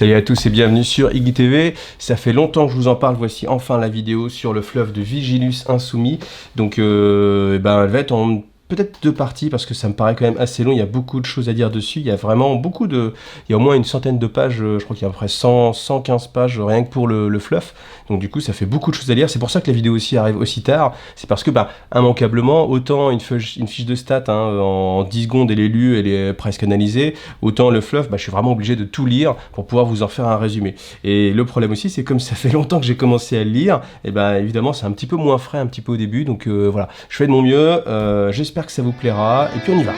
Salut à tous et bienvenue sur Iggy TV. Ça fait longtemps que je vous en parle, voici enfin la vidéo sur le fluff de Vigilus Insoumis. Donc elle va être en peut-être deux parties parce que ça me paraît quand même assez long, il y a beaucoup de choses à dire dessus, il y a vraiment beaucoup de... Il y a au moins une centaine de pages, je crois qu'il y a à peu près 115 pages rien que pour le fluff. Donc du coup ça fait beaucoup de choses à lire, c'est pour ça que la vidéo aussi arrive aussi tard, c'est parce que immanquablement, autant une fiche de stats en 10 secondes elle est lue, elle est presque analysée, autant le fluff, je suis vraiment obligé de tout lire pour pouvoir vous en faire un résumé. Et le problème aussi c'est comme ça fait longtemps que j'ai commencé à le lire, et évidemment c'est un petit peu moins frais un petit peu au début, donc voilà, je fais de mon mieux, j'espère que ça vous plaira, et puis on y va.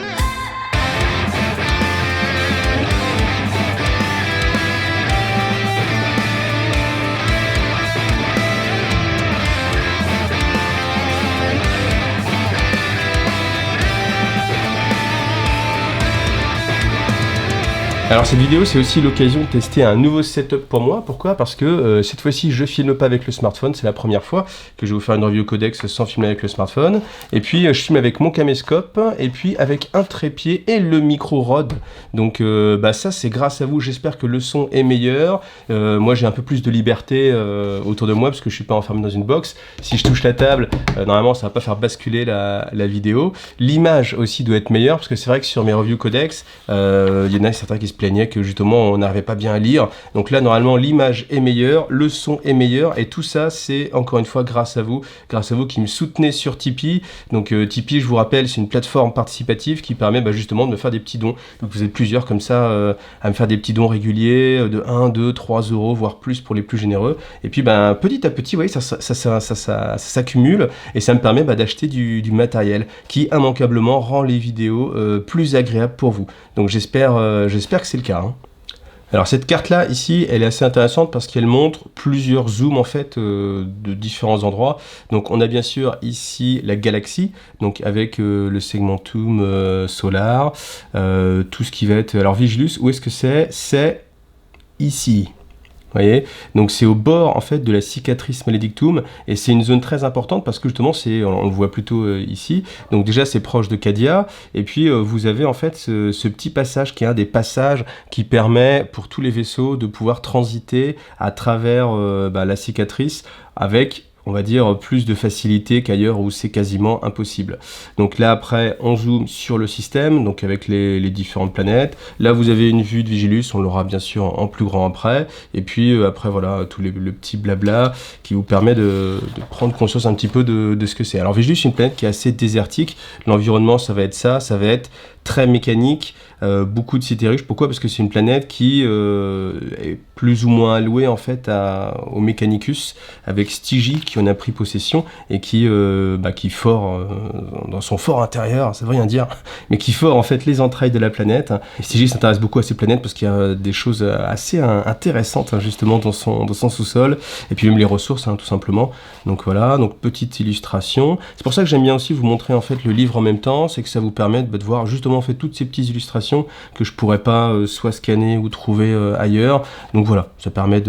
Alors cette vidéo c'est aussi l'occasion de tester un nouveau setup pour moi. Pourquoi? Parce que cette fois-ci je filme pas avec le smartphone, c'est la première fois que je vais vous faire une review codex sans filmer avec le smartphone. Et puis je filme avec mon caméscope et puis avec un trépied et le micro Rode. Donc ça c'est grâce à vous, j'espère que le son est meilleur. Moi j'ai un peu plus de liberté autour de moi parce que je suis pas enfermé dans une box. Si je touche la table, normalement ça va pas faire basculer la vidéo. L'image aussi doit être meilleure parce que c'est vrai que sur mes reviews codex, il y en a certains qui se plaignait que justement on n'arrivait pas bien à lire. Donc là normalement l'image est meilleure, le son est meilleur et tout ça c'est encore une fois grâce à vous qui me soutenez sur Tipeee. Donc Tipeee, je vous rappelle, c'est une plateforme participative qui permet justement de me faire des petits dons. Donc vous êtes plusieurs comme ça à me faire des petits dons réguliers de 1, 2, 3 euros voire plus pour les plus généreux. Et puis petit à petit, vous voyez, ça s'accumule et ça me permet d'acheter du matériel qui immanquablement rend les vidéos plus agréables pour vous. Donc j'espère que c'est le cas. Alors cette carte là ici elle est assez intéressante parce qu'elle montre plusieurs zooms en fait de différents endroits. Donc on a bien sûr ici la galaxie, donc avec le segmentum solar, tout ce qui va être... Alors Vigilus, où est-ce que c'est ici. Vous voyez, donc c'est au bord en fait de la cicatrice maledictum et c'est une zone très importante parce que justement on le voit plutôt ici. Donc déjà c'est proche de Cadia et puis vous avez en fait ce petit passage qui est un des passages qui permet pour tous les vaisseaux de pouvoir transiter à travers la cicatrice avec, on va dire, plus de facilité qu'ailleurs où c'est quasiment impossible. Donc là après on zoome sur le système, donc avec les différentes planètes. Là vous avez une vue de Vigilus, on l'aura bien sûr en plus grand après. Et puis après voilà, tout le petit blabla qui vous permet de prendre conscience un petit peu de ce que c'est. Alors Vigilus c'est une planète qui est assez désertique, l'environnement ça va être très mécanique, beaucoup de cités riches. Pourquoi? Parce que c'est une planète qui est plus ou moins allouée en fait au Mechanicus, avec Stygie qui en a pris possession et qui fore dans son fort intérieur, ça veut rien dire, mais qui fore en fait les entrailles de la planète. Et Stygie s'intéresse beaucoup à ces planètes parce qu'il y a des choses assez intéressantes justement dans son sous-sol, et puis même les ressources tout simplement. Donc voilà, donc petite illustration. C'est pour ça que j'aime bien aussi vous montrer en fait le livre en même temps, c'est que ça vous permet de voir justement en fait toutes ces petites illustrations que je pourrais pas soit scanner ou trouver ailleurs. Donc voilà, ça permet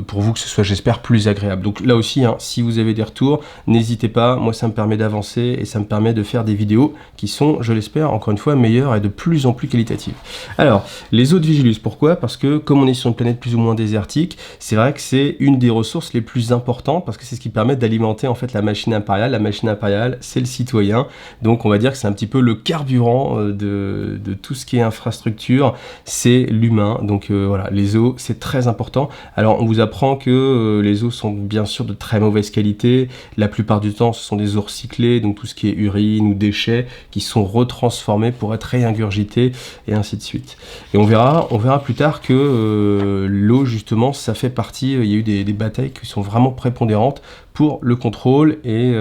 pour vous que ce soit, j'espère, plus agréable. Donc là aussi, si vous avez des retours, n'hésitez pas, moi ça me permet d'avancer et ça me permet de faire des vidéos qui sont, je l'espère, encore une fois meilleures et de plus en plus qualitatives. Alors, les eaux de Vigilus, pourquoi? Parce que comme on est sur une planète plus ou moins désertique, c'est vrai que c'est une des ressources les plus importantes parce que c'est ce qui permet d'alimenter en fait la machine impériale. La machine impériale, c'est le citoyen, donc on va dire que c'est un petit peu le carburant de tout ce qui est infrastructure, c'est l'humain. Donc voilà, les eaux c'est très important. Alors on vous apprend que les eaux sont bien sûr de très mauvaise qualité, la plupart du temps ce sont des eaux recyclées, donc tout ce qui est urine ou déchets qui sont retransformés pour être réingurgités et ainsi de suite. Et on verra plus tard que l'eau justement ça fait partie, il y a eu des batailles qui sont vraiment prépondérantes pour le contrôle et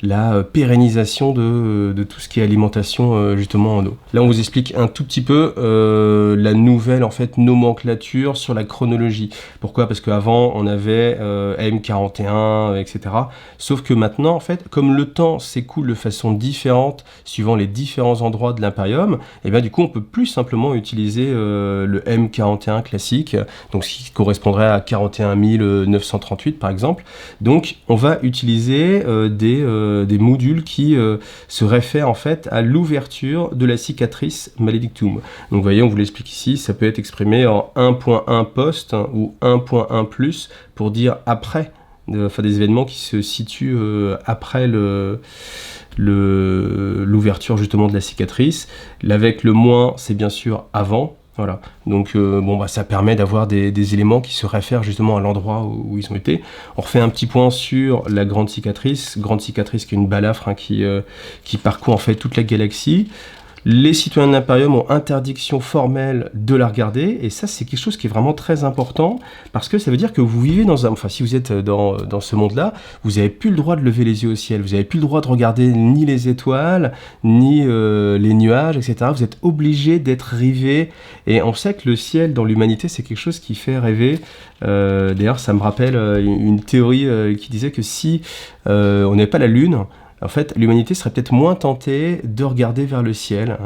la pérennisation de tout ce qui est alimentation justement en eau. Là on vous explique un tout petit peu la nouvelle en fait nomenclature sur la chronologie. Pourquoi? Parce qu'avant on avait M41 etc. Sauf que maintenant en fait comme le temps s'écoule de façon différente suivant les différents endroits de l'Imperium, et bien du coup on peut plus simplement utiliser le M41 classique, donc ce qui correspondrait à 41 938 par exemple. Donc on va utiliser des modules qui se réfèrent en fait à l'ouverture de la cicatrice maledictum. Donc vous voyez, on vous l'explique ici, ça peut être exprimé en 1.1 post ou 1.1 plus pour dire après, enfin des événements qui se situent après l'ouverture justement de la cicatrice. Avec le moins, c'est bien sûr avant. Voilà, donc ça permet d'avoir des éléments qui se réfèrent justement à l'endroit où ils ont été. On refait un petit point sur la grande cicatrice qui est une balafre qui parcourt en fait toute la galaxie. Les citoyens de l'Imperium ont interdiction formelle de la regarder, et ça c'est quelque chose qui est vraiment très important, parce que ça veut dire que vous vivez si vous êtes dans ce monde-là, vous n'avez plus le droit de lever les yeux au ciel, vous n'avez plus le droit de regarder ni les étoiles, ni les nuages, etc. Vous êtes obligé d'être rivé, et on sait que le ciel dans l'humanité c'est quelque chose qui fait rêver. D'ailleurs ça me rappelle une théorie qui disait que si on n'avait pas la Lune, en fait, l'humanité serait peut-être moins tentée de regarder vers le ciel.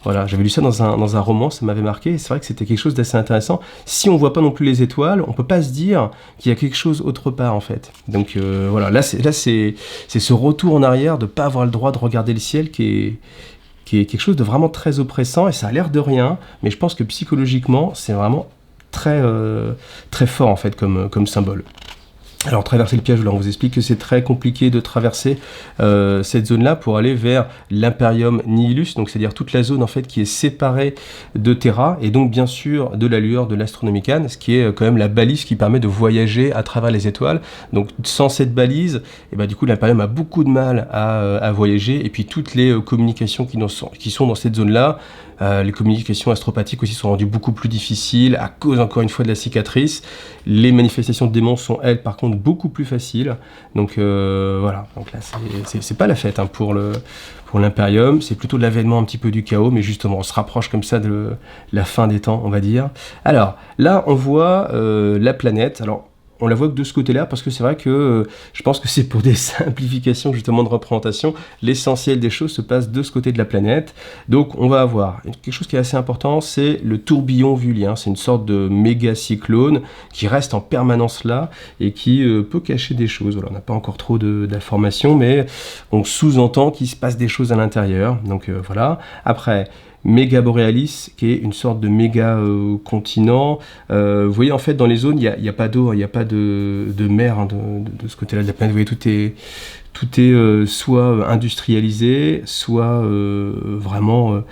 Voilà, j'avais lu ça dans un roman, ça m'avait marqué, et c'est vrai que c'était quelque chose d'assez intéressant. Si on ne voit pas non plus les étoiles, on ne peut pas se dire qu'il y a quelque chose autre part, en fait. Donc voilà, là c'est ce retour en arrière de ne pas avoir le droit de regarder le ciel qui est quelque chose de vraiment très oppressant, et ça a l'air de rien, mais je pense que psychologiquement, c'est vraiment très, très fort, en fait, comme symbole. Alors traverser le piège, là on vous explique que c'est très compliqué de traverser cette zone-là pour aller vers l'Imperium Nihilus, donc c'est-à-dire toute la zone en fait qui est séparée de Terra et donc bien sûr de la lueur de l'Astronomicon, ce qui est quand même la balise qui permet de voyager à travers les étoiles. Donc sans cette balise, du coup l'Imperium a beaucoup de mal à voyager, et puis toutes les communications qui sont dans cette zone-là, les communications astropathiques aussi sont rendues beaucoup plus difficiles à cause encore une fois de la cicatrice. Les manifestations de démons sont elles par contre beaucoup plus faciles. Donc voilà, donc là c'est pas la fête pour l'Imperium, c'est plutôt l'avènement un petit peu du chaos, mais justement on se rapproche comme ça de la fin des temps, on va dire. Alors là on voit la planète. Alors on la voit que de ce côté-là, parce que c'est vrai que je pense que c'est pour des simplifications justement de représentation, l'essentiel des choses se passe de ce côté de la planète. Donc on va avoir quelque chose qui est assez important, c'est le tourbillon vulien. C'est une sorte de méga cyclone qui reste en permanence là et qui peut cacher des choses. Voilà, on n'a pas encore trop d'informations, mais on sous-entend qu'il se passe des choses à l'intérieur. Donc voilà. Après, Méga Borealis, qui est une sorte de méga continent. Vous voyez, en fait, dans les zones, il n'y a pas d'eau, il n'y a pas de mer de ce côté-là de la planète. Vous voyez, tout est soit industrialisé, soit vraiment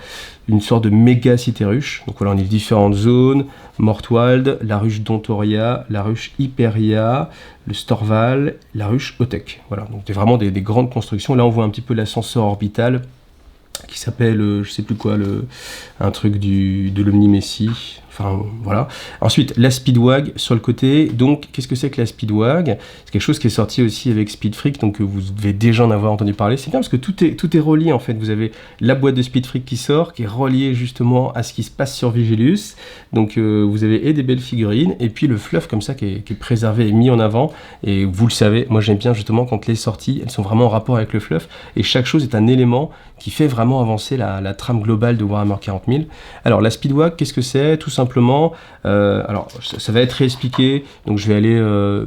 une sorte de méga cité-ruche. Donc voilà, on est différentes zones. Mortwald, la ruche Dontoria, la ruche Hyperia, le Storval, la ruche Otek. Voilà, donc c'est vraiment des grandes constructions. Là, on voit un petit peu l'ascenseur orbital qui s'appelle, je sais plus quoi, un truc de l'Omni-Messie. Enfin, voilà. Ensuite, la Speedwag sur le côté. Donc, qu'est-ce que c'est que la Speedwag? C'est quelque chose qui est sorti aussi avec Speedfreak, donc vous devez déjà en avoir entendu parler. C'est bien parce que tout est relié, en fait. Vous avez la boîte de Speedfreak qui sort, qui est reliée justement à ce qui se passe sur Vigilius. Donc, vous avez des belles figurines, et puis le fluff comme ça qui est préservé et mis en avant. Et vous le savez, moi j'aime bien justement quand les sorties, elles sont vraiment en rapport avec le fluff, et chaque chose est un élément qui fait vraiment avancer la trame globale de Warhammer 40 000. Alors, la Speedwag, qu'est-ce que c'est? Tout simplement, alors ça va être réexpliqué, donc je vais aller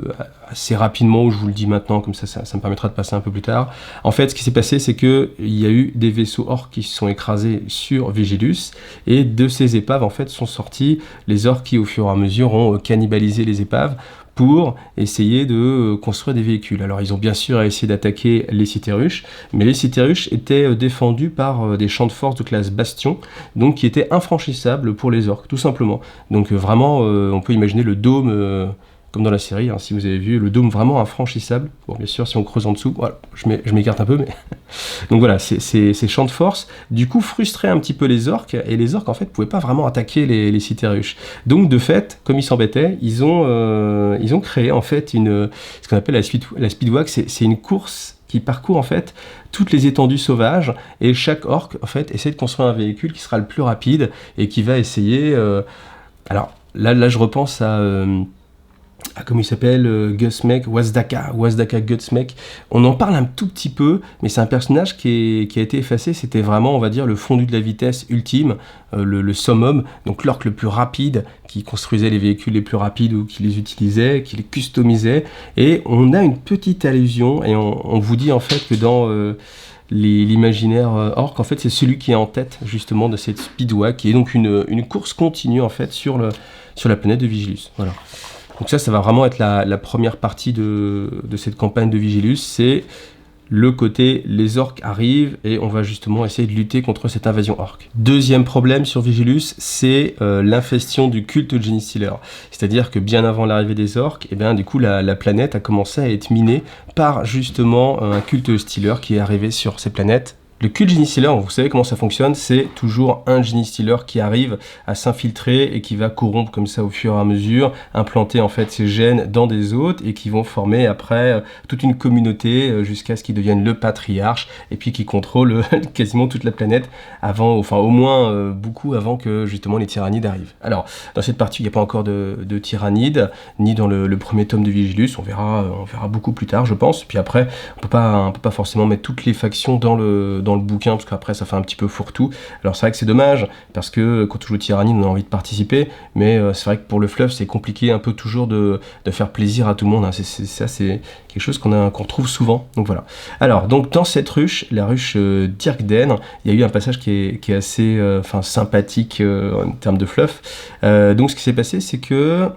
assez rapidement, où je vous le dis maintenant, comme ça me permettra de passer un peu plus tard. En fait, ce qui s'est passé, c'est qu'il y a eu des vaisseaux orques qui se sont écrasés sur Vigilius, et de ces épaves, en fait, sont sortis les orques qui, au fur et à mesure, ont cannibalisé les épaves pour essayer de construire des véhicules. Alors ils ont bien sûr essayé d'attaquer les cités-ruches, mais les cités-ruches étaient défendues par des champs de force de classe Bastion, donc qui étaient infranchissables pour les orques, tout simplement. Donc vraiment, on peut imaginer le dôme, comme dans la série, si vous avez vu, le dôme vraiment infranchissable. Bon, bien sûr, si on creuse en dessous, voilà, je m'écarte un peu, mais... Donc voilà, ces champs de force, du coup, frustraient un petit peu les orques, et les orques, en fait, pouvaient pas vraiment attaquer les cités-ruches. Donc, de fait, comme ils s'embêtaient, ils ont créé, en fait, ce qu'on appelle la Speedwag. C'est une course qui parcourt, en fait, toutes les étendues sauvages, et chaque orque, en fait, essaie de construire un véhicule qui sera le plus rapide, et qui va essayer... Alors, là, je repense à comment il s'appelle, Gusmek, Wazdaka Gusmek. On en parle un tout petit peu, mais c'est un personnage qui a été effacé. C'était vraiment, on va dire, le fondu de la vitesse ultime, le summum, donc l'orque le plus rapide, qui construisait les véhicules les plus rapides ou qui les utilisait, qui les customisait. Et on a une petite allusion, et on vous dit en fait que dans l'imaginaire orc, en fait, c'est celui qui est en tête justement de cette speedway, qui est donc une course continue en fait sur la planète de Vigilus. Voilà. Donc ça va vraiment être la première partie de cette campagne de Vigilus, c'est le côté les orques arrivent et on va justement essayer de lutter contre cette invasion orque. Deuxième problème sur Vigilus, c'est l'infestion du culte Genestealer. C'est-à-dire que bien avant l'arrivée des orques, et bien du coup la planète a commencé à être minée par justement un culte Stealer qui est arrivé sur ces planètes. Le culte Genestealer, vous savez comment ça fonctionne, c'est toujours un Genestealer qui arrive à s'infiltrer et qui va corrompre comme ça au fur et à mesure, implanter en fait ses gènes dans des autres et qui vont former après toute une communauté jusqu'à ce qu'ils deviennent le patriarche et puis qui contrôle quasiment toute la planète avant, enfin au moins beaucoup avant que justement les tyrannides arrivent. Alors dans cette partie il n'y a pas encore de tyrannides, ni dans le premier tome de Vigilus, on verra beaucoup plus tard je pense, puis après on peut pas forcément mettre toutes les factions dans le bouquin, parce qu'après ça fait un petit peu fourre-tout. Alors c'est vrai que c'est dommage, parce que quand on joue Tyrannide, on a envie de participer, mais c'est vrai que pour le fluff, c'est compliqué un peu toujours de faire plaisir à tout le monde. Hein. C'est quelque chose qu'on retrouve souvent. Donc voilà. Alors, donc dans cette ruche, la ruche d'Irkden, il y a eu un passage qui est assez sympathique en termes de fluff. Donc ce qui s'est passé, c'est que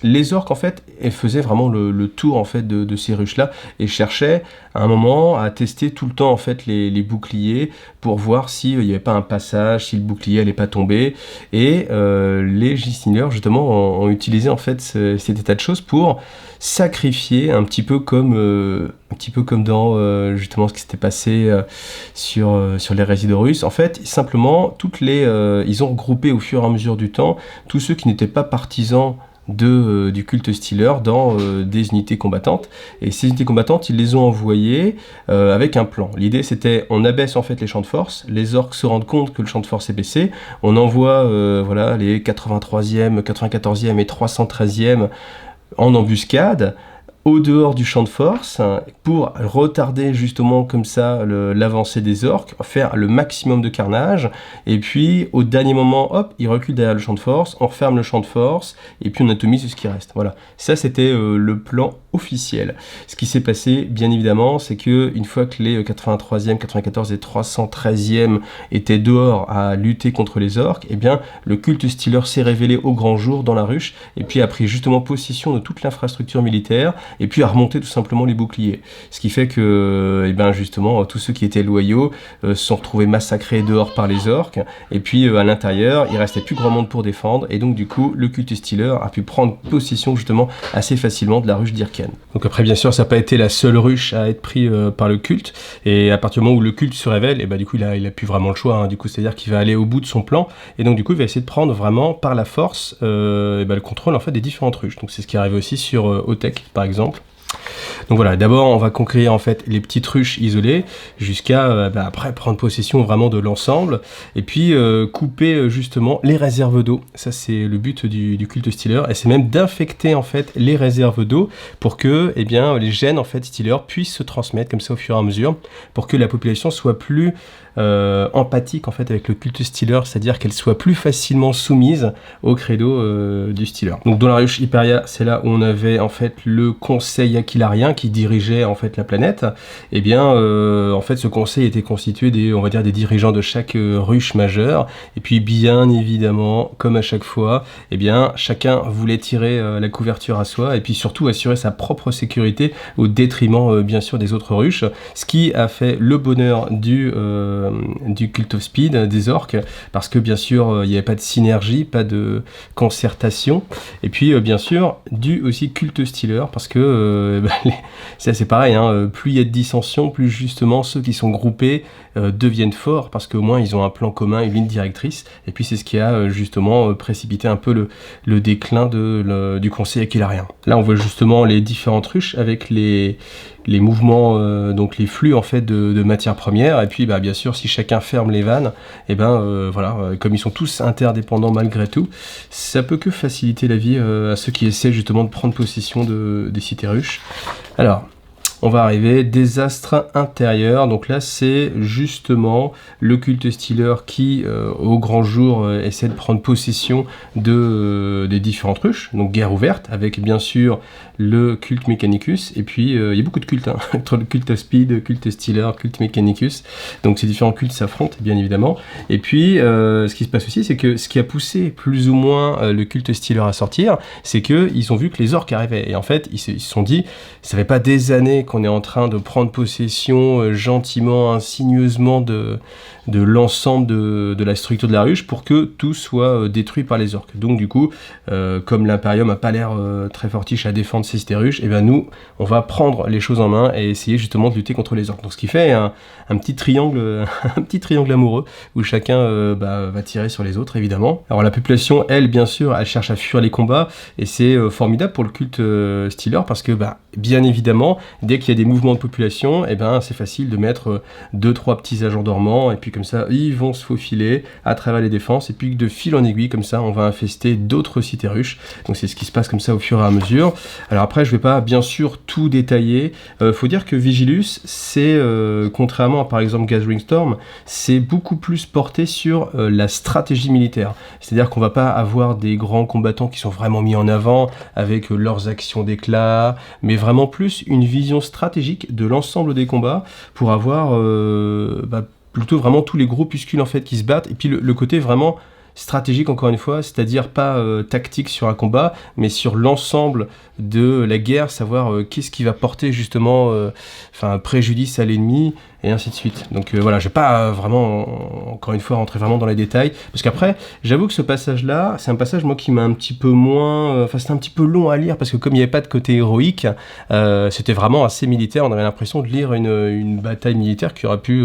les orques, en fait, elles faisaient vraiment le tour, en fait, de ces ruches-là et cherchaient, à un moment, à tester tout le temps, en fait, les boucliers pour voir s'il n'y avait pas un passage, si le bouclier n'allait pas tomber. Et les Genestealers, justement, ont utilisé, en fait, cet état de choses pour sacrifier, un petit peu comme dans, justement, ce qui s'était passé sur les Résidorus. En fait, simplement, ils ont regroupé au fur et à mesure du temps tous ceux qui n'étaient pas partisans du culte Stealer dans des unités combattantes, et ces unités combattantes ils les ont envoyées avec un plan. L'idée c'était on abaisse en fait les champs de force, les orques se rendent compte que le champ de force est baissé, on envoie les 83e, 94e et 313e en embuscade au dehors du champ de force pour retarder justement comme ça l'avancée des orques, faire le maximum de carnage, et puis au dernier moment, hop, ils reculent derrière le champ de force, on referme le champ de force, et puis on atomise ce qui reste. Voilà, ça c'était le plan officiel. Ce qui s'est passé, bien évidemment, c'est que une fois que les 83e, 94 et 313e étaient dehors à lutter contre les orques, eh bien le culte Stealer s'est révélé au grand jour dans la ruche, et puis a pris justement possession de toute l'infrastructure militaire, et puis à remonter tout simplement les boucliers. Ce qui fait que, justement, tous ceux qui étaient loyaux se sont retrouvés massacrés dehors par les orques, et puis à l'intérieur, il restait plus grand monde pour défendre, et donc du coup, le culte Stealer a pu prendre possession justement assez facilement de la ruche d'Irken. Donc après, bien sûr, ça n'a pas été la seule ruche à être prise par le culte, et à partir du moment où le culte se révèle, et du coup, il a plus vraiment le choix, hein. Du coup, c'est-à-dire qu'il va aller au bout de son plan, et donc du coup, il va essayer de prendre vraiment par la force le contrôle en fait des différentes ruches. Donc c'est ce qui arrive aussi sur Otek, par exemple. Donc voilà, d'abord on va conquérir en fait les petites ruches isolées jusqu'à après prendre possession vraiment de l'ensemble et puis couper justement les réserves d'eau. Ça c'est le but du culte Stealer, et c'est même d'infecter en fait les réserves d'eau pour que les gènes en fait Stealer puissent se transmettre comme ça au fur et à mesure pour que la population soit plus empathique en fait avec le culte Stealer, c'est-à-dire qu'elle soit plus facilement soumise au credo du Stealer. Donc dans la ruche Hyperia, c'est là où on avait en fait le conseil aquilarien qui dirigeait en fait la planète. Et en fait ce conseil était constitué des dirigeants de chaque ruche majeure, et puis bien évidemment comme à chaque fois, chacun voulait tirer la couverture à soi et puis surtout assurer sa propre sécurité au détriment bien sûr des autres ruches, ce qui a fait le bonheur du Cult of Speed, des orques, parce que bien sûr il n'y avait pas de synergie, pas de concertation, et puis bien sûr du aussi Cult Stealer, parce que c'est pareil, hein, plus il y a de dissensions, plus justement ceux qui sont groupés deviennent forts, parce qu'au moins ils ont un plan commun, une ligne directrice, et puis c'est ce qui a justement précipité un peu le déclin du conseil aquilarien. Là on voit justement les différentes ruches avec les les mouvements, donc les flux en fait de matières premières. Et puis bien sûr, si chacun ferme les vannes, et voilà, comme ils sont tous interdépendants malgré tout, ça peut que faciliter la vie à ceux qui essaient justement de prendre possession des cités ruches. Alors, on va arriver, désastre intérieur. Donc là, c'est justement le culte Stealer qui, au grand jour, essaie de prendre possession des différentes ruches. Donc guerre ouverte, avec bien sûr le culte Mechanicus. Et puis, il y a beaucoup de cultes, entre le culte Speed, culte Stealer, culte Mechanicus. Donc ces différents cultes s'affrontent, bien évidemment. Et puis, ce qui se passe aussi, c'est que ce qui a poussé plus ou moins le culte Stealer à sortir, c'est qu'ils ont vu que les orques arrivaient. Et en fait, ils se sont dit, ça fait pas des années qu'on est en train de prendre possession gentiment, insigneusement de l'ensemble de la structure de la ruche pour que tout soit détruit par les orques. Donc du coup, comme l'Imperium n'a pas l'air très fortiche à défendre ces cités ruches, et bien nous, on va prendre les choses en main et essayer justement de lutter contre les orques. Donc ce qui fait un petit triangle, un petit triangle amoureux où chacun va tirer sur les autres, évidemment. Alors la population, elle, bien sûr, elle cherche à fuir les combats et c'est formidable pour le culte Stealer parce que, bien évidemment, dès qu'il y a des mouvements de population, c'est facile de mettre 2-3 petits agents dormants et puis comme ça, ils vont se faufiler à travers les défenses et puis de fil en aiguille, comme ça, on va infester d'autres cités ruches. Donc c'est ce qui se passe comme ça au fur et à mesure. Alors après, je vais pas bien sûr tout détailler. Faut dire que Vigilus, c'est contrairement à par exemple Gathering Storm, c'est beaucoup plus porté sur la stratégie militaire. C'est-à-dire qu'on va pas avoir des grands combattants qui sont vraiment mis en avant avec leurs actions d'éclat, mais vraiment plus une vision stratégique de l'ensemble des combats pour avoir plutôt vraiment tous les groupuscules en fait qui se battent et puis le côté vraiment stratégique encore une fois, c'est-à-dire pas tactique sur un combat, mais sur l'ensemble de la guerre, savoir qu'est-ce qui va porter justement préjudice à l'ennemi et ainsi de suite. Donc voilà, je vais pas vraiment, encore une fois, rentrer vraiment dans les détails, parce qu'après, j'avoue que ce passage-là, c'est un passage moi qui m'a un petit peu moins, c'était un petit peu long à lire, parce que comme il n'y avait pas de côté héroïque, c'était vraiment assez militaire, on avait l'impression de lire une bataille militaire qui aurait pu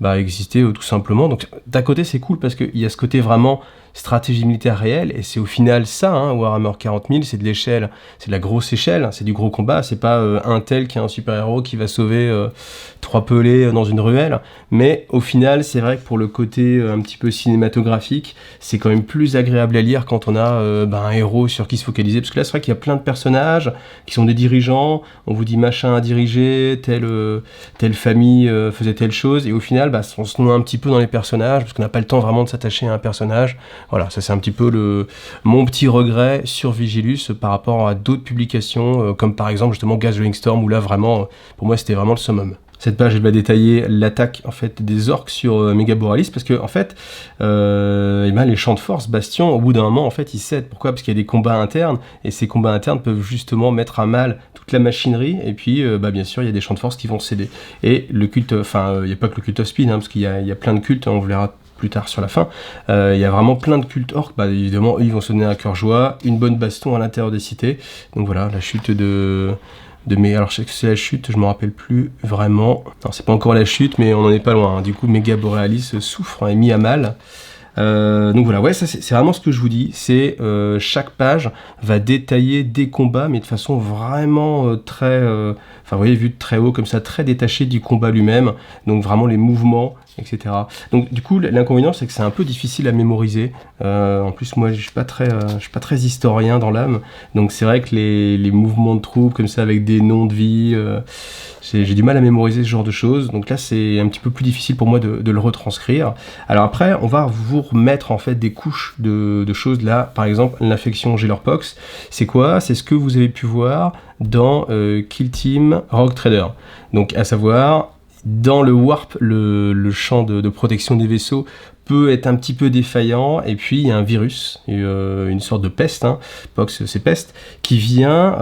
exister tout simplement. Donc d'un côté c'est cool parce qu'il y a ce côté vraiment stratégie militaire réelle, et c'est au final ça, Warhammer 40 000, c'est de l'échelle, c'est de la grosse échelle, c'est du gros combat, c'est pas un tel qui est un super-héros qui va sauver 3 pelés dans une ruelle, mais au final, c'est vrai que pour le côté un petit peu cinématographique, c'est quand même plus agréable à lire quand on a un héros sur qui se focaliser, parce que là, c'est vrai qu'il y a plein de personnages qui sont des dirigeants, on vous dit machin à diriger, telle famille faisait telle chose, et au final, on se noie un petit peu dans les personnages, parce qu'on n'a pas le temps vraiment de s'attacher à un personnage. Voilà, ça c'est un petit peu mon petit regret sur Vigilus par rapport à d'autres publications, comme par exemple justement Gathering Storm, où là vraiment, pour moi c'était vraiment le summum. Cette page, elle va détailler l'attaque en fait des orques sur Megaborealis, parce que en fait, les champs de force, Bastion, au bout d'un moment, en fait, ils cèdent. Pourquoi ? Parce qu'il y a des combats internes, et ces combats internes peuvent justement mettre à mal toute la machinerie, et puis, bien sûr, il y a des champs de force qui vont céder. Et le culte, il n'y a pas que le culte of speed, parce qu'il y a plein de cultes, on verra plus tard sur la fin, il y a vraiment plein de cultes orques, évidemment, eux, ils vont se donner à cœur joie, une bonne baston à l'intérieur des cités. Donc voilà, la chute alors je sais que c'est la chute, je me rappelle plus vraiment. Non, c'est pas encore la chute, mais on en est pas loin. Du coup, Megaborealis souffre, est mis à mal. Donc voilà, ouais, ça c'est vraiment ce que je vous dis. C'est chaque page va détailler des combats, mais de façon vraiment très, vous voyez, vu de très haut comme ça, très détaché du combat lui-même. Donc vraiment les mouvements, etc. Donc du coup, l'inconvénient, c'est que c'est un peu difficile à mémoriser. En plus, moi, je suis pas très historien dans l'âme. Donc c'est vrai que les mouvements de troupes comme ça avec des noms de vie, j'ai du mal à mémoriser ce genre de choses. Donc là, c'est un petit peu plus difficile pour moi de le retranscrire. Alors après, on va vous remettre en fait des couches de choses. Là, par exemple, l'infection Gellerpox, c'est quoi ? C'est ce que vous avez pu voir dans Kill Team Rogue Trader. Donc à savoir, dans le warp, le champ de protection des vaisseaux peut être un petit peu défaillant, et puis il y a un virus, une sorte de peste, Pox c'est peste, qui vient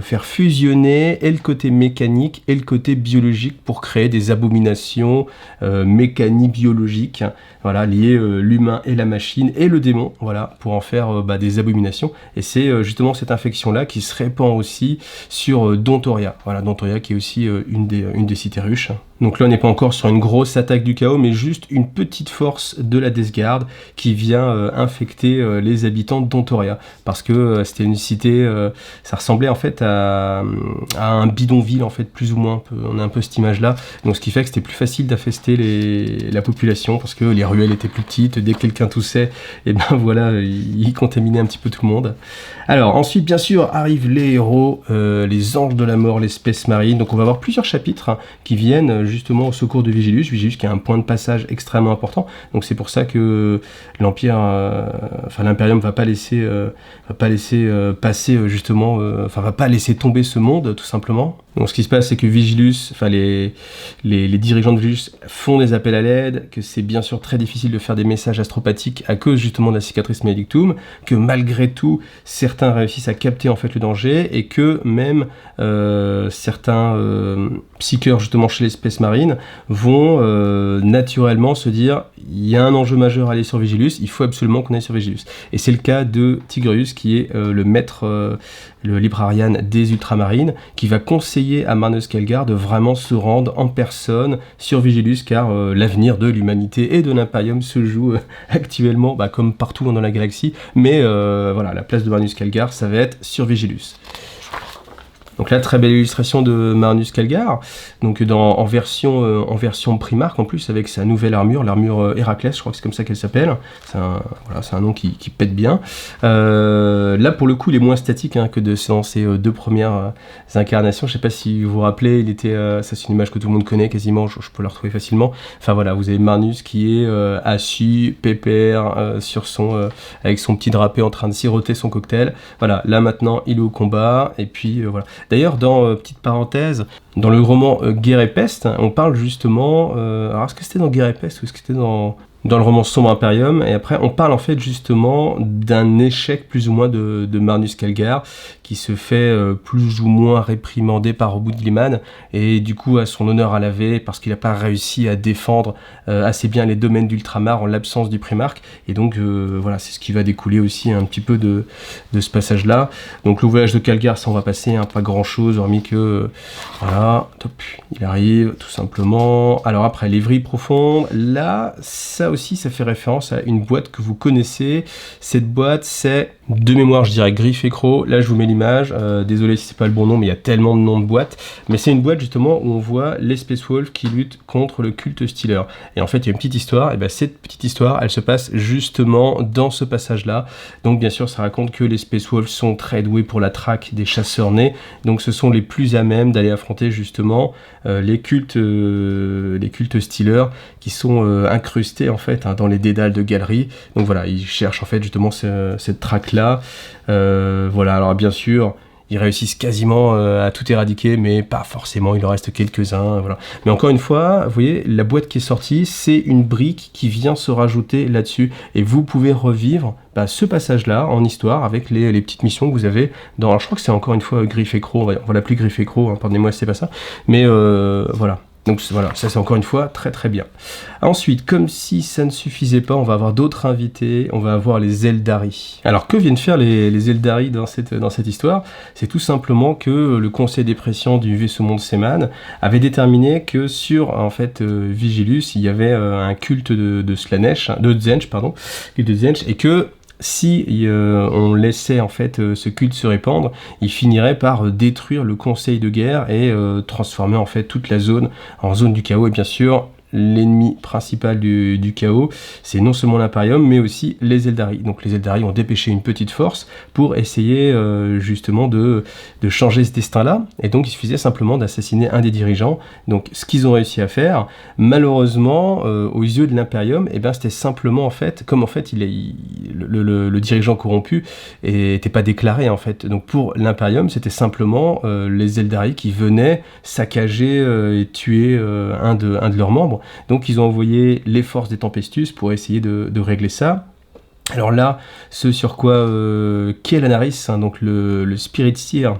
faire fusionner et le côté mécanique et le côté biologique pour créer des abominations mécaniques-biologiques, voilà, liées l'humain et la machine et le démon, voilà, pour en faire des abominations. Et c'est justement cette infection-là qui se répand aussi sur Dontoria, voilà, Dontoria qui est aussi une des cités ruches. Donc là, on n'est pas encore sur une grosse attaque du chaos, mais juste une petite force de la Death Guard qui vient infecter les habitants de Dontoria. Parce que c'était une cité, ça ressemblait en fait à un bidonville, en fait, plus ou moins. On a un peu cette image-là. Donc ce qui fait que c'était plus facile d'infester la population, parce que les ruelles étaient plus petites. Dès que quelqu'un toussait, et ben voilà, il contaminait un petit peu tout le monde. Alors ensuite, bien sûr, arrivent les héros, les anges de la mort, les Space Marines. Donc on va avoir plusieurs chapitres qui viennent justement au secours de Vigilus. Vigilus qui a un point de passage extrêmement important. Donc c'est pour ça que l'Empire, l'Imperium va pas laisser passer justement, va pas laisser tomber ce monde tout simplement. Donc ce qui se passe, c'est que Vigilus, les dirigeants de Vigilus font des appels à l'aide, que c'est bien sûr très difficile de faire des messages astropathiques à cause justement de la cicatrice maledictum, que malgré tout, certains réussissent à capter en fait le danger, et que même certains psycheurs justement chez les Space Marines vont naturellement se dire il y a un enjeu majeur à aller sur Vigilus, il faut absolument qu'on aille sur Vigilus. Et c'est le cas de Tigreus qui est le maître, le librarian des Ultramarines, qui va conseiller à Marneus Calgar de vraiment se rendre en personne sur Vigilus, car l'avenir de l'humanité et de l'Imperium se joue actuellement, comme partout dans la galaxie, mais la place de Marneus Calgar, ça va être sur Vigilus. Donc là, très belle illustration de Marneus Calgar, donc en version Primarch en plus, avec sa nouvelle armure, l'armure Héraclès, je crois que c'est comme ça qu'elle s'appelle. C'est un nom qui pète bien. Là, pour le coup, il est moins statique que dans ses deux premières incarnations. Je sais pas si vous vous rappelez, il était, ça c'est une image que tout le monde connaît quasiment, je peux la retrouver facilement. Enfin voilà, vous avez Marneus qui est assis, pépère, avec son petit drapé en train de siroter son cocktail. Voilà, là maintenant, il est au combat, et puis voilà. D'ailleurs, petite parenthèse, dans le roman Guerre et Peste, on parle justement... alors, est-ce que c'était dans Guerre et Peste ou est-ce que c'était dans le roman Sombre Imperium? Et après, on parle en fait justement d'un échec plus ou moins de Marneus Calgar, qui se fait plus ou moins réprimander par Robert Gliman, et du coup a son honneur à laver parce qu'il n'a pas réussi à défendre assez bien les domaines d'Ultramar en l'absence du Primarque. Et donc c'est ce qui va découler aussi un petit peu de ce passage-là. Donc le voyage de Calgar, ça on va passer, pas grand-chose, hormis que il arrive tout simplement. Alors après, l'Évry profonde, là, ça aussi, ça fait référence à une boîte que vous connaissez. Cette boîte, c'est de mémoire, je dirais Griffe et Croc. Là, je vous mets l'image. Désolé si c'est pas le bon nom, mais il y a tellement de noms de boîtes. Mais c'est une boîte justement où on voit les Space Wolves qui luttent contre le culte Stealer. Et en fait, il y a une petite histoire. Et cette petite histoire, elle se passe justement dans ce passage-là. Donc, bien sûr, ça raconte que les Space Wolves sont très doués pour la traque des chasseurs nés. Donc, ce sont les plus à même d'aller affronter justement les cultes Stealer qui sont incrustés en fait dans les dédales de galeries. Donc voilà, ils cherchent en fait justement cette traque-là. Alors bien sûr, ils réussissent quasiment à tout éradiquer, mais pas forcément, il en reste quelques-uns. Voilà. Mais encore une fois, vous voyez, la boîte qui est sortie, c'est une brique qui vient se rajouter là-dessus. Et vous pouvez revivre ce passage-là en histoire avec les petites missions que vous avez dans... Alors, je crois que c'est encore une fois Griffe et Croc, on va l'appeler Griffe et Croc, pardonnez-moi si c'est pas ça. Mais voilà. Donc voilà, ça c'est encore une fois très très bien. Ensuite, comme si ça ne suffisait pas, on va avoir d'autres invités, on va avoir les Eldari. Alors que viennent faire les Eldari dans cette histoire? C'est tout simplement que le conseil des pressions du vaisseau monde Seman avait déterminé que sur en fait Vigilus, il y avait un culte de Slanesh, de Tzeentch, et que si on laissait en fait ce culte se répandre, il finirait par détruire le conseil de guerre et transformer en fait toute la zone en zone du chaos. Et bien sûr, l'ennemi principal du chaos, c'est non seulement l'Imperium, mais aussi les Eldari. Donc les Eldari ont dépêché une petite force pour essayer justement de changer ce destin-là, et donc il suffisait simplement d'assassiner un des dirigeants. Donc ce qu'ils ont réussi à faire, malheureusement, aux yeux de l'Imperium, c'était simplement en fait, comme en fait le dirigeant corrompu n'était pas déclaré en fait. Donc pour l'Imperium, c'était simplement les Eldari qui venaient saccager et tuer un de leurs membres. Donc ils ont envoyé les forces des Tempestus pour essayer de régler ça. Alors là, ce sur quoi Kielanaris, donc le Spirit Seer,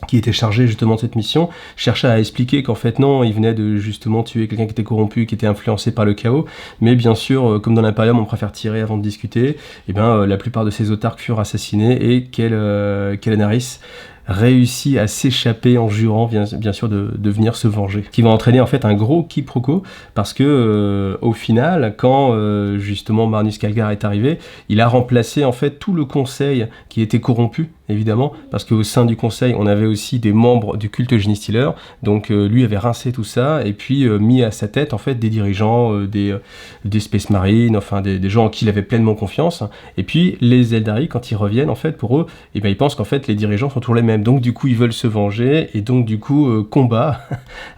qui était chargé justement de cette mission, cherchait à expliquer qu'en fait non, il venait de justement tuer quelqu'un qui était corrompu, qui était influencé par le chaos, mais bien sûr, comme dans l'Imperium, on préfère tirer avant de discuter, la plupart de ces autarques furent assassinés, et Kielanaris réussit à s'échapper en jurant bien sûr de venir se venger. Qui va entraîner en fait un gros quiproquo parce que au final, quand justement Marnus Calgar est arrivé, il a remplacé en fait tout le conseil qui était corrompu, évidemment, parce qu'au sein du conseil, on avait aussi des membres du culte Genestealer, donc lui avait rincé tout ça, et puis mis à sa tête, en fait, des dirigeants, des Space Marines, enfin, des gens en qui il avait pleinement confiance, et puis les Eldari, quand ils reviennent, en fait, pour eux, eh ben, ils pensent qu'en fait, les dirigeants sont toujours les mêmes, donc du coup, ils veulent se venger, et donc du coup, combat,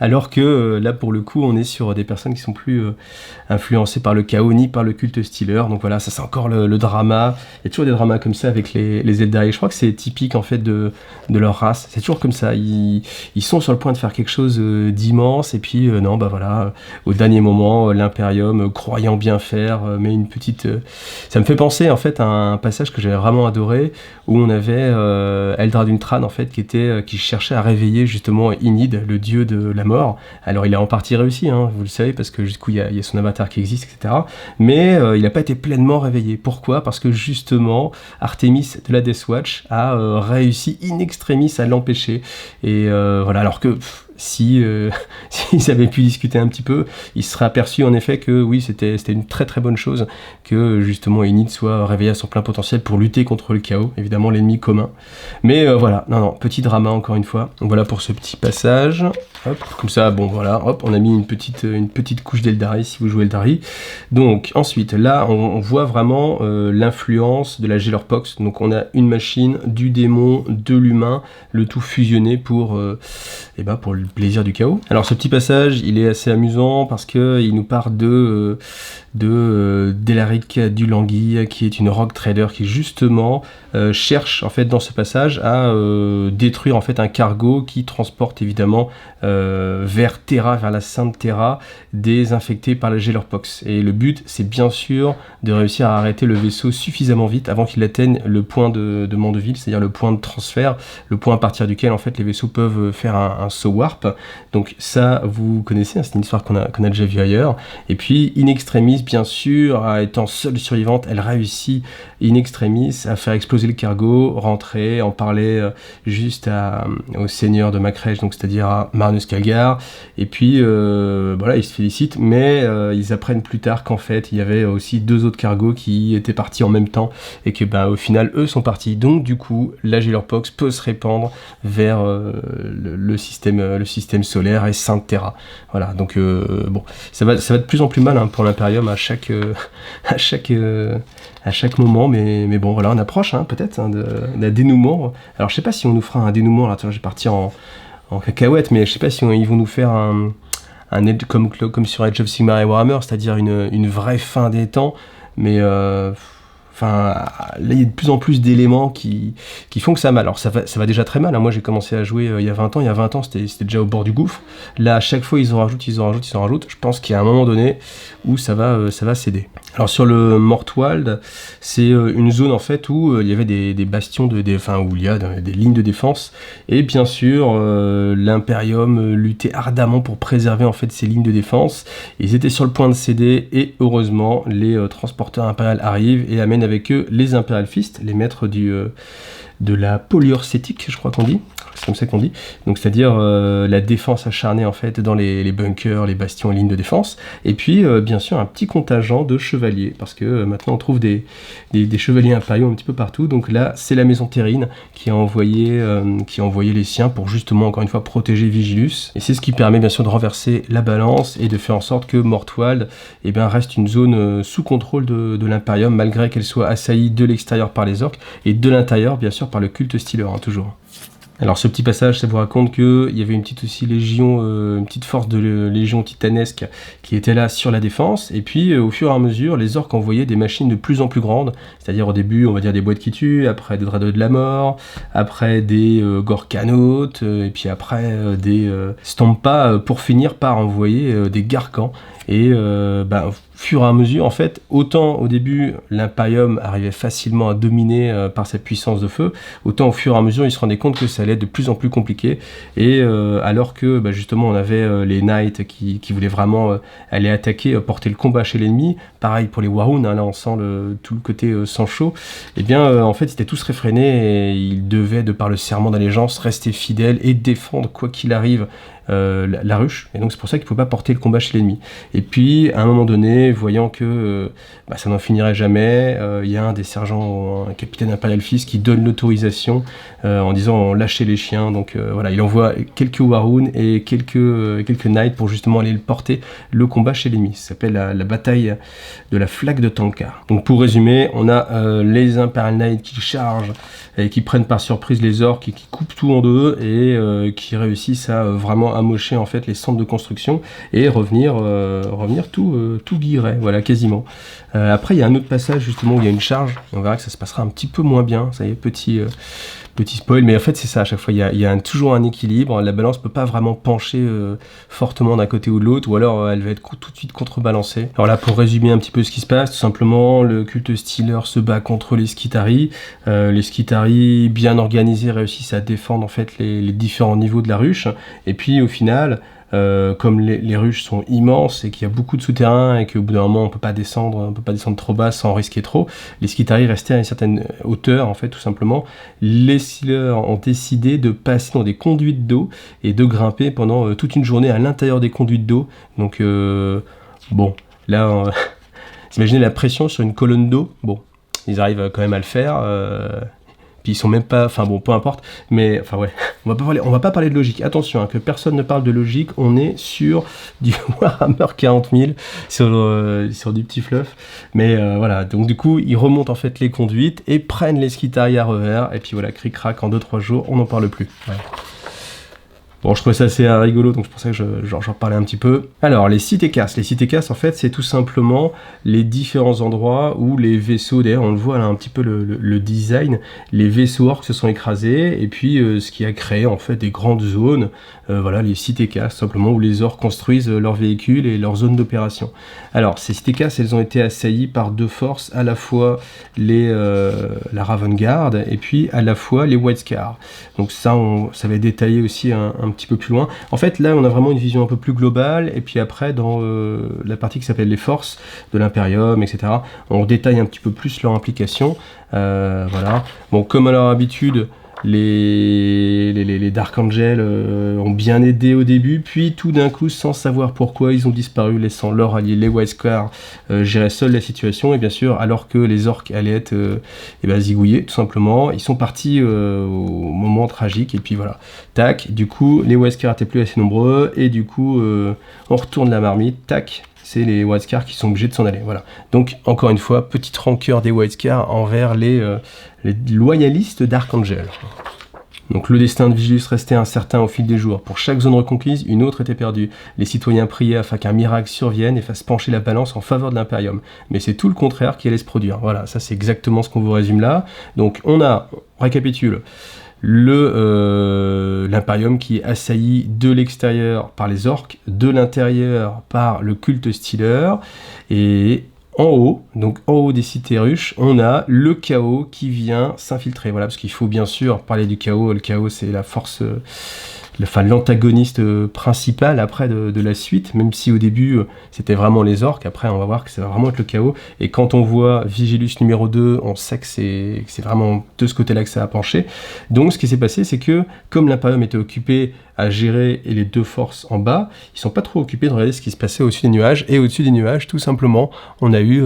alors que là, pour le coup, on est sur des personnes qui sont plus influencées par le chaos, ni par le culte Stealer, donc voilà, ça c'est encore le drama, il y a toujours des dramas comme ça avec les Eldari, je crois que c'est typique en fait de leur race, c'est toujours comme ça, ils sont sur le point de faire quelque chose d'immense et puis non bah voilà, au dernier moment l'Imperium croyant bien faire met une petite ça me fait penser en fait à un passage que j'avais vraiment adoré où on avait Eldrad Untran en fait qui cherchait à réveiller justement Enid, le dieu de la mort. Alors il a en partie réussi, hein, vous le savez, parce que du coup il y a son avatar qui existe, etc. Mais il n'a pas été pleinement réveillé. Pourquoi? Parce que justement Artemis de la Deathwatch a réussi in extremis à l'empêcher. Et voilà, alors que si s'ils avaient pu discuter un petit peu, ils se seraient aperçus en effet que oui, c'était une très très bonne chose que justement Enid soit réveillée à son plein potentiel pour lutter contre le chaos, évidemment l'ennemi commun. Mais voilà, non, petit drama encore une fois. Donc voilà pour ce petit passage. Hop, comme ça, bon voilà, hop, on a mis une petite couche d'Eldari si vous jouez Eldari. Donc ensuite, là, on voit vraiment l'influence de la Gellerpox. Donc on a une machine, du démon, de l'humain, le tout fusionné pour le plaisir du chaos. Alors ce petit passage, il est assez amusant parce que il nous parle de Delaric Dulangui, qui est une rogue trader qui justement cherche en fait dans ce passage à détruire en fait un cargo qui transporte évidemment vers Terra, vers la Sainte Terra, des infectés par la Gellerpox. Et le but, c'est bien sûr de réussir à arrêter le vaisseau suffisamment vite avant qu'il atteigne le point de Mandeville, c'est-à-dire le point de transfert, le point à partir duquel en fait les vaisseaux peuvent faire un saut warp. Donc ça, vous connaissez, hein, c'est une histoire qu'on a déjà vue ailleurs. Et puis In Extremis, bien sûr, étant seule survivante, elle réussit In Extremis à faire exploser le cargo, rentrer, en parler juste au seigneur de Macrèche, donc c'est-à-dire à Marnus Calgar. Et puis voilà, ils se félicitent, mais ils apprennent plus tard qu'en fait il y avait aussi 2 autres cargos qui étaient partis en même temps et que au final eux sont partis. Donc du coup, la Gellerpox peut se répandre vers le système solaire et Sainte Terra. Voilà, donc bon, ça va de plus en plus mal hein, pour l'Imperium à chaque moment, mais bon voilà, on approche hein, peut-être hein, d'un dénouement. Alors je sais pas si on nous fera un dénouement, là, je vais partir en cacahuète, mais je sais pas si ils vont nous faire un comme sur Age of Sigmar et Warhammer, c'est-à-dire une vraie fin des temps, mais enfin, là, il y a de plus en plus d'éléments qui font que ça va mal. Alors, ça va déjà très mal. Hein. Moi, j'ai commencé à jouer il y a 20 ans. Il y a 20 ans, c'était déjà au bord du gouffre. Là, à chaque fois, ils en rajoutent. Je pense qu'il y a un moment donné où ça va céder. Alors, sur le Mortwald, c'est une zone, en fait, où il y avait des bastions, où il y a des lignes de défense. Et bien sûr, l'Imperium luttait ardemment pour préserver, en fait, ces lignes de défense. Ils étaient sur le point de céder. Et heureusement, les transporteurs impériaux arrivent et amènent avec eux les Imperial Fist, les maîtres de la polyurcétique, je crois qu'on dit. C'est comme ça qu'on dit. Donc c'est-à-dire la défense acharnée en fait dans les bunkers, les bastions et lignes de défense. Et puis bien sûr un petit contingent de chevaliers, parce que maintenant on trouve des chevaliers impériaux un petit peu partout. Donc là c'est la maison Terrine qui a envoyé les siens pour justement encore une fois protéger Vigilus. Et c'est ce qui permet bien sûr de renverser la balance et de faire en sorte que Mortwald reste une zone sous contrôle de l'Imperium, malgré qu'elle soit assaillie de l'extérieur par les orques et de l'intérieur bien sûr par le culte Stealer, hein, toujours. Alors ce petit passage, ça vous raconte qu'il y avait une petite force de légion titanesque qui était là sur la défense, et puis au fur et à mesure, les orques envoyaient des machines de plus en plus grandes, c'est-à-dire au début, on va dire des boîtes qui tuent, après des drados de la mort, après des gorkanautes, et puis après des stampas, pour finir par envoyer des garkans. Et fur et à mesure, en fait, autant au début, l'Imperium arrivait facilement à dominer par sa puissance de feu, autant au fur et à mesure, ils se rendaient compte que ça allait être de plus en plus compliqué. Et alors que, justement, on avait les Knights qui voulaient vraiment aller attaquer, porter le combat chez l'ennemi, pareil pour les Warhounds, hein, là on sent tout le côté sang chaud, et bien en fait ils étaient tous réfrénés et ils devaient, de par le serment d'allégeance, rester fidèles et défendre quoi qu'il arrive la ruche, et donc c'est pour ça qu'il ne faut pas porter le combat chez l'ennemi. Et puis à un moment donné, voyant que ça n'en finirait jamais, il y a un des sergents, un capitaine impérial fils, qui donne l'autorisation en disant lâchez les chiens. Donc voilà, il envoie quelques Warhounds et quelques Knights pour justement aller porter le combat chez l'ennemi. Ça s'appelle la bataille de la flaque de Tankar. Donc pour résumer, on a les Imperial Knights qui chargent et qui prennent par surprise les orques et qui coupent tout en deux et qui réussissent à vraiment amocher en fait les centres de construction et revenir tout guilleret, voilà, quasiment. Après il y a un autre passage justement où il y a une charge, et on verra que ça se passera un petit peu moins bien, ça y est, petit spoil, mais en fait c'est ça, à chaque fois il y a toujours un équilibre, la balance peut pas vraiment pencher fortement d'un côté ou de l'autre, ou alors elle va être tout de suite contrebalancée. Alors là, pour résumer un petit peu ce qui se passe, tout simplement, le culte Stealer se bat contre les Skitarii. Les Skitarii, bien organisés, réussissent à défendre en fait les différents niveaux de la ruche, et puis au final, comme les ruches sont immenses et qu'il y a beaucoup de souterrains et qu'au bout d'un moment on peut pas descendre trop bas sans risquer trop, les Skitarii restaient à une certaine hauteur en fait, tout simplement. Les Stealers ont décidé de passer dans des conduites d'eau et de grimper pendant toute une journée à l'intérieur des conduites d'eau. Donc bon, là imaginez la pression sur une colonne d'eau. Bon, ils arrivent quand même à le faire. Puis ils sont même pas, enfin bon, peu importe, mais enfin ouais, on va pas parler de logique. Attention, hein, que personne ne parle de logique, on est sur du Warhammer 40 000, sur du petit fluff. Mais voilà, donc du coup, ils remontent en fait les conduites et prennent les Skitarii à revers, et puis voilà, cric-crac, en 2-3 jours, on n'en parle plus. Ouais. Bon, je trouvais ça assez rigolo, donc c'est pour ça que j'en parlais un petit peu. Alors, les cités-casses. Les cités-casses, en fait, c'est tout simplement les différents endroits où les vaisseaux, d'ailleurs, on le voit là un petit peu le design, les vaisseaux orques se sont écrasés, et puis ce qui a créé, en fait, des grandes zones, voilà, les cités-casses, simplement, où les orques construisent leurs véhicules et leurs zones d'opération. Alors, ces cités-casses, elles ont été assaillies par deux forces, à la fois la Raven Guard, et puis à la fois les White Scars. Donc ça va être détaillé aussi un petit peu plus loin. En fait, là, on a vraiment une vision un peu plus globale, et puis après, dans la partie qui s'appelle les forces de l'Imperium, etc., on détaille un petit peu plus leur implication. Voilà. Bon, comme à leur habitude, les Dark Angels ont bien aidé au début, puis tout d'un coup, sans savoir pourquoi, ils ont disparu, laissant leurs alliés, les White Scars, gérer seuls la situation. Et bien sûr, alors que les orques allaient être zigouillés, tout simplement, ils sont partis au moment tragique, et puis voilà, tac, du coup, les White Scars n'étaient plus assez nombreux, et du coup, on retourne la marmite, tac, c'est les White Scars qui sont obligés de s'en aller. Voilà. Donc, encore une fois, petite rancœur des White Scars envers les loyalistes d'Archangel. Donc le destin de Vigilus restait incertain au fil des jours. Pour chaque zone reconquise, une autre était perdue. Les citoyens priaient afin qu'un miracle survienne et fasse pencher la balance en faveur de l'Imperium. Mais c'est tout le contraire qui allait se produire. Voilà, ça c'est exactement ce qu'on vous résume là. Donc on récapitule, l'Imperium qui est assailli de l'extérieur par les orques, de l'intérieur par le culte Stealer, et en haut, donc en haut des cités ruches, on a le chaos qui vient s'infiltrer. Voilà, parce qu'il faut bien sûr parler du chaos. Le chaos, c'est la force, l'antagoniste principal après de la suite, même si au début c'était vraiment les orques. Après, on va voir que ça va vraiment être le chaos. Et quand on voit Vigilus numéro 2, on sait que c'est vraiment de ce côté-là que ça a penché. Donc, ce qui s'est passé, c'est que comme l'Imperium était occupé à gérer et les deux forces en bas, ils sont pas trop occupés de regarder ce qui se passait au-dessus des nuages. Et au-dessus des nuages, tout simplement, on a eu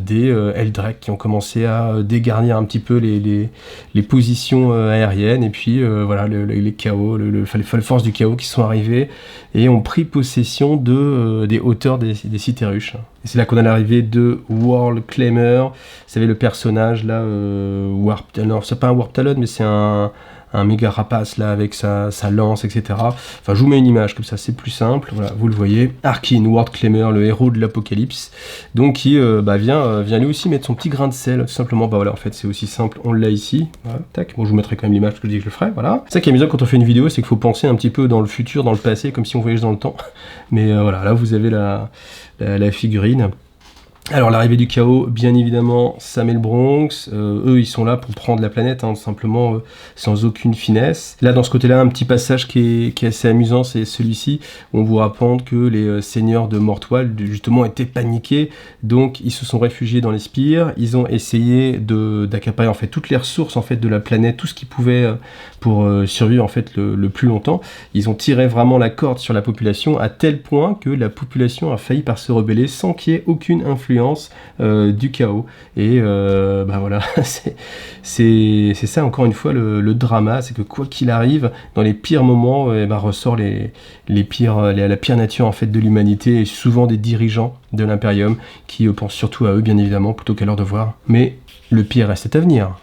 des Eldrake qui ont commencé à dégarnir un petit peu les positions aériennes, et puis voilà, les chaos, les forces du chaos qui sont arrivées et ont pris possession des hauteurs des cités ruches. Et c'est là qu'on a l'arrivée de World Claimer. Vous savez, le personnage là, non, c'est pas un Warp Talon, mais c'est un un méga rapace là avec sa lance, etc. Enfin, je vous mets une image comme ça, c'est plus simple. Voilà, vous le voyez. Arkin, Worldclaimer, le héros de l'Apocalypse, donc qui vient lui aussi mettre son petit grain de sel, tout simplement. Bah voilà, en fait, c'est aussi simple, on l'a ici. Voilà, tac. Bon, je vous mettrai quand même l'image parce que je dis que je le ferai. Voilà. C'est ça qui est amusant quand on fait une vidéo, c'est qu'il faut penser un petit peu dans le futur, dans le passé, comme si on voyage dans le temps. Mais voilà, là vous avez la figurine. Alors l'arrivée du chaos, bien évidemment, Sam et le Bronx, eux ils sont là pour prendre la planète, hein, simplement sans aucune finesse. Là dans ce côté-là, un petit passage qui est assez amusant, c'est celui-ci, où on vous raconte que les seigneurs de Mortwall justement étaient paniqués, donc ils se sont réfugiés dans les spires, ils ont essayé d'accaparer en fait toutes les ressources en fait de la planète, tout ce qu'ils pouvaient pour survivre en fait le plus longtemps. Ils ont tiré vraiment la corde sur la population à tel point que la population a failli par se rebeller sans qu'il y ait aucune influence du chaos. Et bah voilà, c'est ça encore une fois le drama, c'est que quoi qu'il arrive, dans les pires moments, ressort la pire nature en fait de l'humanité, et souvent des dirigeants de l'Imperium qui pensent surtout à eux bien évidemment plutôt qu'à leurs devoirs. Mais le pire reste à venir.